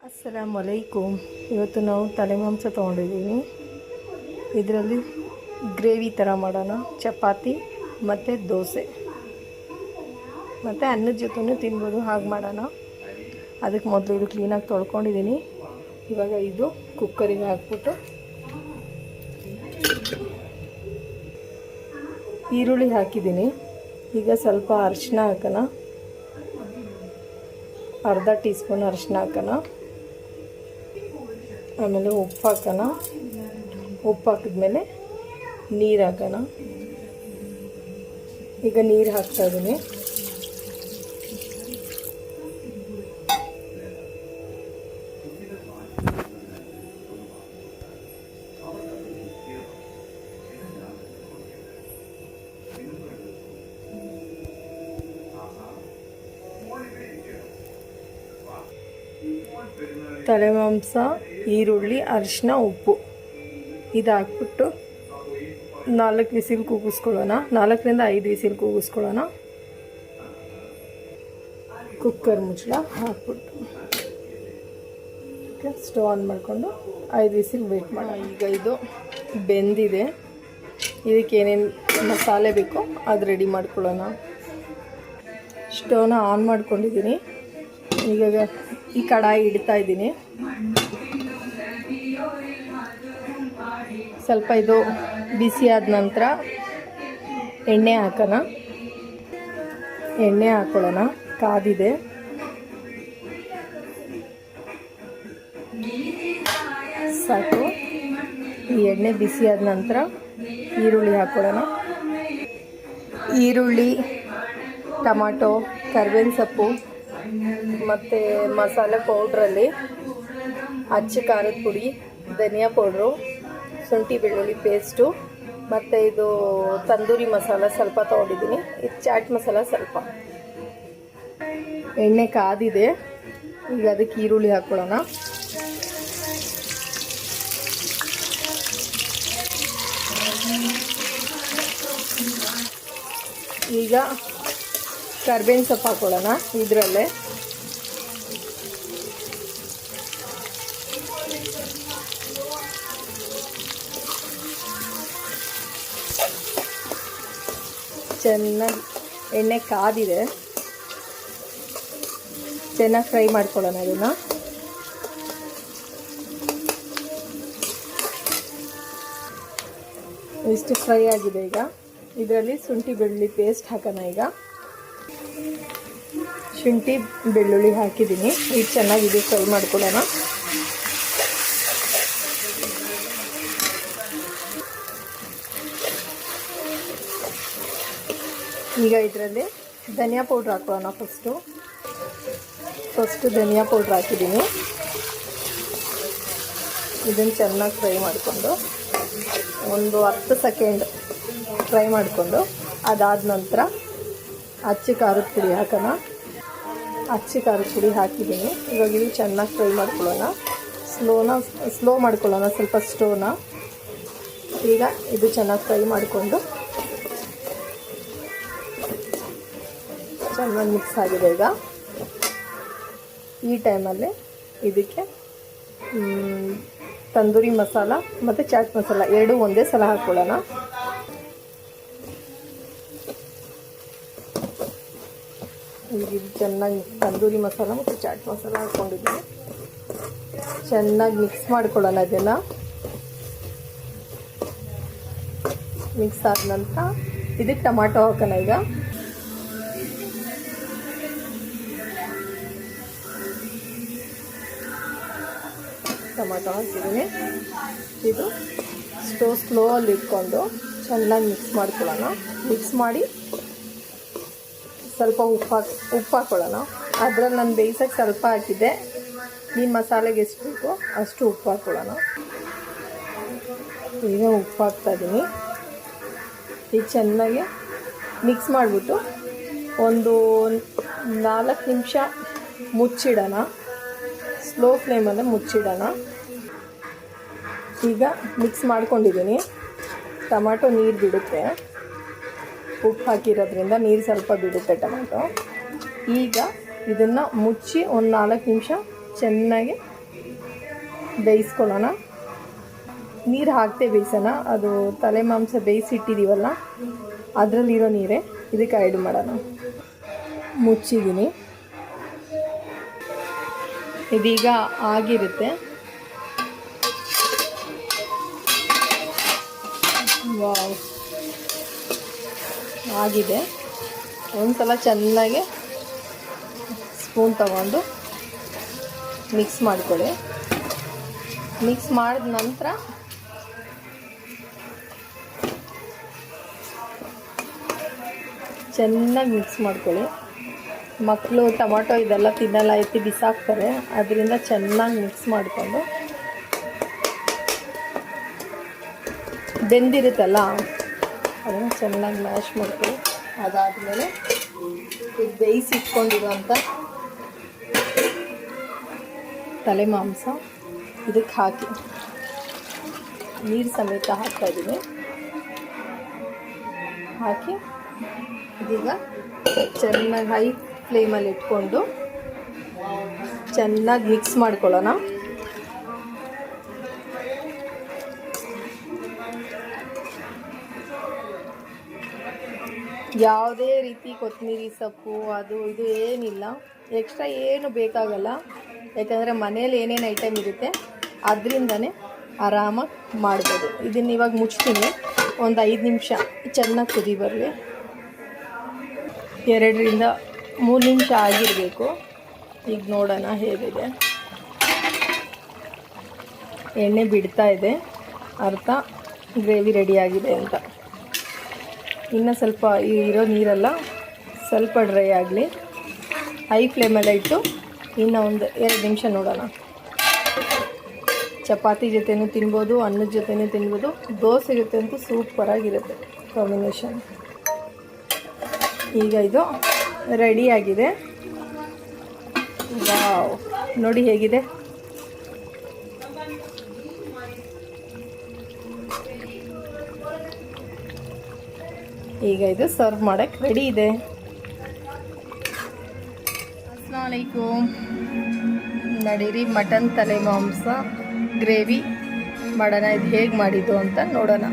ಅಸ್ಸಲಾಮು ಅಲೈಕುಮ್. ಇವತ್ತು ನಾವು ತಲೆ ಮಾಂಸ ತೊಗೊಂಡಿದ್ದೀವಿ. ಇದರಲ್ಲಿ ಗ್ರೇವಿ ಥರ ಮಾಡೋಣ. ಚಪಾತಿ ಮತ್ತು ದೋಸೆ ಮತ್ತು ಅನ್ನದ ಜೊತೆನೂ ತಿನ್ಬೋದು. ಹಾಗೆ ಮಾಡೋಣ. ಅದಕ್ಕೆ ಮೊದಲು ಇದು ಕ್ಲೀನಾಗಿ ತೊಳ್ಕೊಂಡಿದ್ದೀನಿ. ಇವಾಗ ಇದು ಕುಕ್ಕರಿಗೆ ಹಾಕ್ಬಿಟ್ಟು ಈರುಳ್ಳಿ ಹಾಕಿದ್ದೀನಿ. ಈಗ ಸ್ವಲ್ಪ ಅರಿಶಿನ ಹಾಕೋಣ. ಅರ್ಧ ಟೀ ಸ್ಪೂನ್ ಅರಿಶಿನ ಹಾಕೋಣ. ಆಮೇಲೆ ಉಪ್ಪು ಹಾಕೋಣ. ಉಪ್ಪು ಹಾಕಿದ್ಮೇಲೆ ನೀರು ಹಾಕೋಣ. ಈಗ ನೀರು ಹಾಕ್ತಾಯಿದ್ದೀನಿ. ತಲೆ ಮಾಂಸ, ಈರುಳ್ಳಿ, ಅರಿಶಿನ, ಉಪ್ಪು ಇದು ಹಾಕ್ಬಿಟ್ಟು 4 ವಿಸಿಲ್ ಕೂಗಿಸ್ಕೊಳ್ಳೋಣ. 4ರಿಂದ 5 ವಿಸಿಲ್ ಕೂಗಿಸ್ಕೊಳ್ಳೋಣ. ಕುಕ್ಕರ್ ಮುಚ್ಚಳ ಹಾಕ್ಬಿಟ್ಟು ಸ್ಟವ್ ಆನ್ ಮಾಡಿಕೊಂಡು 5 ವಿಸಿಲ್ ವೇಟ್ ಮಾಡೋಣ. ಈಗ ಇದು ಬೆಂದಿದೆ. ಇದಕ್ಕೆ ಏನೇನು ಮಸಾಲೆ ಬೇಕೋ ಅದು ರೆಡಿ ಮಾಡ್ಕೊಳ್ಳೋಣ. ಸ್ಟವ್ನ ಆನ್ ಮಾಡ್ಕೊಂಡಿದ್ದೀನಿ. ಈಗ ಈ ಕಡಾಯಿ ಇಡ್ತಾ ಇದ್ದೀನಿ. ಸ್ವಲ್ಪ ಇದು ಬಿಸಿ ಆದ ನಂತರ ಎಣ್ಣೆ ಹಾಕೋಣ. ಎಣ್ಣೆ ಹಾಕೊಳ್ಳೋಣ. ಕಾದಿದೆ. ಸಾಕು. ಈ ಎಣ್ಣೆ ಬಿಸಿ ಆದ ನಂತರ ಈರುಳ್ಳಿ ಹಾಕೊಳ್ಳೋಣ. ಈರುಳ್ಳಿ, ಟೊಮಾಟೊ, ಕರಿಬೇವಿನ ಸೊಪ್ಪು ಮತ್ತು ಮಸಾಲೆ ಪೌಡ್ರಲ್ಲಿ ಅಚ್ಚ ಖಾರದ ಪುಡಿ, ಧನಿಯಾ ಪೌಡ್ರು, ಶುಂಠಿ ಬೆಳ್ಳುಳ್ಳಿ ಪೇಸ್ಟು ಮತ್ತು ಇದು ತಂದೂರಿ ಮಸಾಲ ಸ್ವಲ್ಪ ತೊಗೊಂಡಿದ್ದೀನಿ. ಇದು ಚಾಟ್ ಮಸಾಲ ಸ್ವಲ್ಪ. ಎಣ್ಣೆ ಕಾದಿದೆ. ಈಗ ಅದಕ್ಕೆ ಈರುಳ್ಳಿ ಹಾಕ್ಕೊಳ್ಳೋಣ. ಈಗ ಕರಿಬೇವಿನ ಸೊಪ್ಪು ಹಾಕ್ಕೊಳ್ಳೋಣ ಇದರಲ್ಲೇ. ಚೆನ್ನಾಗಿ ಎಣ್ಣೆ ಕಾದಿದೆ. ಚೆನ್ನಾಗಿ ಫ್ರೈ ಮಾಡ್ಕೊಳ್ಳೋಣ ಇದನ್ನು. ಇಷ್ಟು ಫ್ರೈ ಆಗಿದೆ. ಈಗ ಇದರಲ್ಲಿ ಶುಂಠಿ ಬೆಳ್ಳುಳ್ಳಿ ಪೇಸ್ಟ್ ಹಾಕೋಣ. ಈಗ ಶುಂಠಿ ಬೆಳ್ಳುಳ್ಳಿ ಹಾಕಿದ್ದೀನಿ. ಈಗ ಚೆನ್ನಾಗಿದೆ ಫ್ರೈ ಮಾಡ್ಕೊಳ್ಳೋಣ. ಈಗ ಇದರಲ್ಲಿ ಧನಿಯಾ ಪೌಡ್ರ್ ಹಾಕೊಳ್ಳೋಣ. ಫಸ್ಟು ಧನಿಯಾ ಪೌಡ್ರ್ ಹಾಕಿದ್ದೀನಿ. ಇದನ್ನು ಚೆನ್ನಾಗಿ ಫ್ರೈ ಮಾಡಿಕೊಂಡು ಒಂದು 10 ಸೆಕೆಂಡ್ ಫ್ರೈ ಮಾಡಿಕೊಂಡು ಅದಾದ ನಂತರ ಅಚ್ಚ ಖಾರದ ಪುಡಿ ಹಾಕೋಣ. ಅಚ್ಚ ಖಾರದ ಪುಡಿ ಹಾಕಿದ್ದೀನಿ. ಇವಾಗ ಇದು ಚೆನ್ನಾಗಿ ಫ್ರೈ ಮಾಡ್ಕೊಳ್ಳೋಣ. ಸ್ಲೋ ಮಾಡ್ಕೊಳ್ಳೋಣ ಸ್ವಲ್ಪ ಸ್ಟೋವ್ನ. ಈಗ ಇದು ಚೆನ್ನಾಗಿ ಫ್ರೈ ಮಾಡಿಕೊಂಡು ಚೆನ್ನಾಗಿ ಮಿಕ್ಸ್ ಆಗಿದೆ. ಈಗ ಈ ಟೈಮಲ್ಲಿ ಇದಕ್ಕೆ ತಂದೂರಿ ಮಸಾಲ ಮತ್ತು ಚಾಟ್ ಮಸಾಲ ಎರಡೂ ಒಂದೇ ಸಲ ಹಾಕ್ಕೊಳ್ಳೋಣ. ಈಗ ಇದು ಚೆನ್ನಾಗಿ ತಂದೂರಿ ಮಸಾಲ ಮತ್ತು ಚಾಟ್ ಮಸಾಲ ಹಾಕ್ಕೊಂಡಿದ್ದೀನಿ. ಚೆನ್ನಾಗಿ ಮಿಕ್ಸ್ ಮಾಡ್ಕೊಳ್ಳೋಣ. ಇದನ್ನು ಮಿಕ್ಸ್ ಆದ ನಂತರ ಇದಕ್ಕೆ ಟೊಮಾಟೊ ಹಾಕೋಣ. ಈಗ ಟೊಮಾಟೊ ಹಾಕಿದ್ದೀನಿ. ಇದು ಸ್ಟೋವ್ ಸ್ಲೋಲ್ಲಿ ಇಟ್ಕೊಂಡು ಚೆನ್ನಾಗಿ ಮಿಕ್ಸ್ ಮಾಡ್ಕೊಳ್ಳೋಣ. ಮಿಕ್ಸ್ ಮಾಡಿ ಸ್ವಲ್ಪ ಉಪ್ಪು ಹಾಕ್ಕೊಳ್ಳೋಣ. ಅದರಲ್ಲಿ ನಾನು ಬೇಯಿಸೋಕ್ಕೆ ಸ್ವಲ್ಪ ಹಾಕಿದ್ದೆ. ನಿಮ್ಮ ಮಸಾಲೆಗೆ ಎಷ್ಟು ಬೇಕೋ ಅಷ್ಟು ಉಪ್ಪು ಹಾಕ್ಕೊಳ್ಳೋಣ. ಈಗ ಉಪ್ಪು ಹಾಕ್ತಾಯಿದ್ದೀನಿ. ಈಗ ಚೆನ್ನಾಗಿ ಮಿಕ್ಸ್ ಮಾಡಿಬಿಟ್ಟು ಒಂದು 4 ನಿಮಿಷ ಮುಚ್ಚಿಡೋಣ. ಸ್ಲೋ ಫ್ಲೇಮಲ್ಲೇ ಮುಚ್ಚಿಡೋಣ. ಈಗ ಮಿಕ್ಸ್ ಮಾಡ್ಕೊಂಡಿದ್ದೀನಿ. ಟೊಮಾಟೊ ನೀರು ಬಿಡುತ್ತೆ. ಉಪ್ಪು ಹಾಕಿರೋದ್ರಿಂದ ನೀರು ಸ್ವಲ್ಪ ಬಿಡುತ್ತೆ ಟೊಮೆಟೊ. ಈಗ ಇದನ್ನು ಮುಚ್ಚಿ ಒಂದು 4 ನಿಮಿಷ ಚೆನ್ನಾಗಿ ಬೇಯಿಸ್ಕೊಳ್ಳೋಣ. ನೀರು ಹಾಕ್ತೆ ಬೇಯಿಸೋಣ. ಅದು ತಲೆ ಮಾಂಸ ಬೇಯಿಸಿಟ್ಟಿದ್ದೀವಲ್ಲ ಅದರಲ್ಲಿರೋ ನೀರೇ ಇದಕ್ಕೆ ಆ್ಯಡ್ ಮಾಡೋಣ. ಮುಚ್ಚಿದ್ದೀನಿ. ಇದೀಗ ಆಗಿರುತ್ತೆ. ವಾವ್, ಆಗಿದೆ. ಒಂದ್ಸಲ ಚೆನ್ನಾಗಿ ಸ್ಪೂನ್ ತಗೊಂಡು ಮಿಕ್ಸ್ ಮಾಡ್ಕೊಳ್ಳಿ. ಮಿಕ್ಸ್ ಮಾಡಿದ ನಂತರ ಚೆನ್ನಾಗಿ ಮಿಕ್ಸ್ ಮಾಡ್ಕೊಳ್ಳಿ. ಮಕ್ಕಳು ಟೊಮಾಟೊ ಇದೆಲ್ಲ ತಿನ್ನಲ್ಲ, ಎತ್ತಿ ಬಿಸಾಕ್ತಾರೆ. ಅದರಿಂದ ಚೆನ್ನಾಗಿ ಮಿಕ್ಸ್ ಮಾಡಿಕೊಂಡು ಬೆಂದಿರುತ್ತಲ್ಲ ಅದನ್ನು ಚೆನ್ನಾಗಿ ಮ್ಯಾಶ್ ಮಾಡ್ಕೊಳ್ಳಿ. ಅದಾದಮೇಲೆ ಇದು ಬೇಯಿಸಿಟ್ಕೊಂಡಿರೋಂಥ ತಲೆ ಮಾಂಸ ಇದಕ್ಕೆ ಹಾಕಿ ನೀರು ಸಮೇತ ಹಾಕ್ತಾಯಿದ್ದೀನಿ. ಹಾಕಿ ಇದೀಗ ಚೆನ್ನಾಗಿ ಹೈ ಫ್ಲೇಮಲ್ಲಿ ಇಟ್ಕೊಂಡು ಚೆನ್ನಾಗಿ ಮಿಕ್ಸ್ ಮಾಡ್ಕೊಳ್ಳೋಣ. ಯಾವುದೇ ರೀತಿ ಕೊತ್ತಂಬರಿ ಸೊಪ್ಪು ಅದು ಇದು ಏನಿಲ್ಲ, ಎಕ್ಸ್ಟ್ರಾ ಏನು ಬೇಕಾಗಲ್ಲ. ಯಾಕಂದರೆ ಮನೇಲಿ ಏನೇನು ಐಟಮ್ ಇರುತ್ತೆ ಅದರಿಂದನೇ ಆರಾಮಾಗಿ ಮಾಡ್ಬೋದು. ಇದನ್ನು ಇವಾಗ ಮುಚ್ತೀನಿ. ಒಂದು 5 ನಿಮಿಷ ಚೆನ್ನಾಗಿ ಕುದಿ ಬರಲಿ. 2 ರಿಂದ 3 ನಿಮಿಷ ಆಗಿರಬೇಕು. ಈಗ ನೋಡೋಣ ಹೇಗಿದೆ. ಎಣ್ಣೆ ಬಿಡ್ತಾ ಇದೆ, ಅರ್ಥ ಗ್ರೇವಿ ರೆಡಿಯಾಗಿದೆ ಅಂತ. ಇನ್ನು ಸ್ವಲ್ಪ ಇರೋ ನೀರೆಲ್ಲ ಸ್ವಲ್ಪ ಡ್ರೈ ಆಗಲಿ. ಹೈ ಫ್ಲೇಮಲ್ಲೇ ಇಟ್ಟು ಇನ್ನು ಒಂದು 2 ನಿಮಿಷ ನೋಡೋಣ. ಚಪಾತಿ ಜೊತೆನೂ ತಿನ್ಬೋದು, ಅನ್ನದ ಜೊತೆನೂ ತಿನ್ಬೋದು, ದೋಸೆ ಜೊತೆ ಅಂತೂ ಸೂಪರಾಗಿರುತ್ತೆ ಕಾಂಬಿನೇಷನ್. ಈಗ ಇದು ರೆಡಿಯಾಗಿದೆ. ವಾವ್, ನೋಡಿ ಹೇಗಿದೆ. ಈಗ ಇದು ಸರ್ವ್ ಮಾಡೋಕ್ಕೆ ರೆಡಿ ಇದೆ. ಅಸ್ಸಲಾಮು ಅಲೈಕುಮ್. ನಡೀರಿ ಮಟನ್ ತಲೆ ಮಾಂಸ ಗ್ರೇವಿ ಮಾಡೋಣ. ಇದು ಹೇಗೆ ಮಾಡಿದ್ದು ಅಂತ ನೋಡೋಣ.